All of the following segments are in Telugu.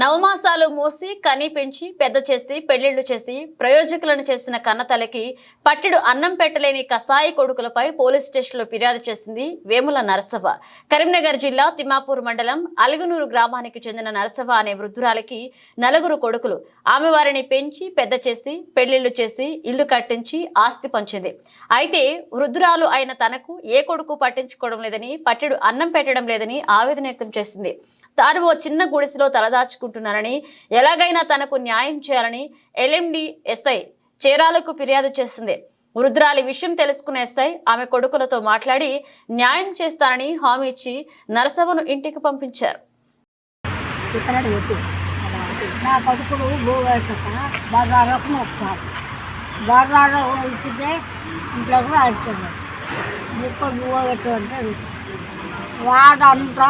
నవమాసాలు మోసి కని పెంచి పెద్ద చేసి పెళ్లిళ్లు చేసి ప్రయోజకులను చేసిన కన్నతల్లికి పట్టెడు అన్నం పెట్టలేని కసాయి కొడుకులపై పోలీస్ స్టేషన్లో ఫిర్యాదు చేసింది వేముల నరసవ్వ. కరీంనగర్ జిల్లా తిమ్మాపూర్ మండలం అలుగునూరు గ్రామానికి చెందిన నరసవ్వ అనే వృద్ధురాలికి నలుగురు కొడుకులు. ఆమె వారిని పెంచి పెద్ద చేసి పెళ్లిళ్లు చేసి ఇల్లు కట్టించి ఆస్తి పంచింది. అయితే వృద్ధురాలు అయిన తనకు ఏ కొడుకు పట్టించుకోవడం లేదని, పట్టెడు అన్నం పెట్టడం లేదని ఆవేదన వ్యక్తం చేసింది. తాను ఓ చిన్న గుడిసెలో తలదాచుకుంటున్నారని, ఎలాగైనా తనకు న్యాయం చేయాలని ఎల్ఎండి ఎస్ఐ చేరాలకు ఫిర్యాదు చేసింది. వృద్ధురాలి విషయం తెలుసుకున్న ఎస్ఐ ఆమె కొడుకులతో మాట్లాడి న్యాయం చేస్తానని హామీ ఇచ్చి నరసవ్వను ఇంటికి పంపించారు. నా కొడుకుడు బజార్లకు వస్తారు, బజార్లో ఇచ్చితే ఇంట్లో కూడా అడుగుతుంది. ముక్కలు బువ్వ పెట్టమంటే వాడంతా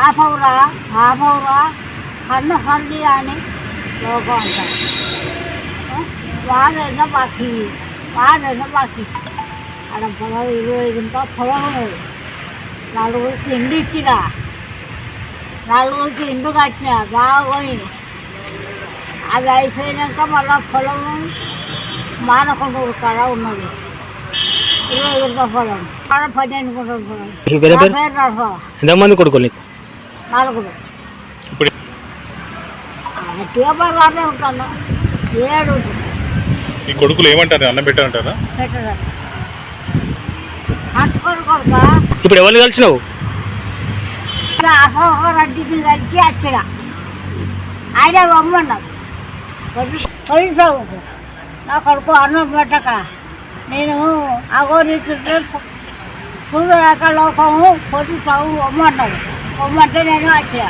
ఆపవురా కన్న సంది అని లోకం అంటారు. వాడైనా బాకీ ఆడ పొలం 25 గుంటల పొలం ఉన్నది. నలుగురికి ఇండు ఇచ్చిన, నలుగురికి ఇండు కట్టిన బాగోయింది. అది అయిపోయినాక మళ్ళీ పొలం మానకొండూరు కాడ ఉన్నది. 20 గుంటల పొలం ఆడ 12 గుంటల పొలం. ఎంతమంది కొడుకులు? నలుగురు. గట్టిగా బాగానే ఉంటాను. 7 ఈ కొడుకులు ఏమంటారు? అన్నం పెట్టారంటారా? పెట్టదా కట్టుకొని కొడుక. ఇప్పుడు ఎవరిని కలిసినావు? రెడ్డికి కలిసి వచ్చిన ఆయన అమ్మన్నాడు. కొడుకు నా కొడుకు అన్నం పెట్టక నేను అగోరిస్తుంటే చూడలేక లోకము పొద్దు తాగు అమ్మన్నాడు. అమ్మంటే నేను వచ్చిన.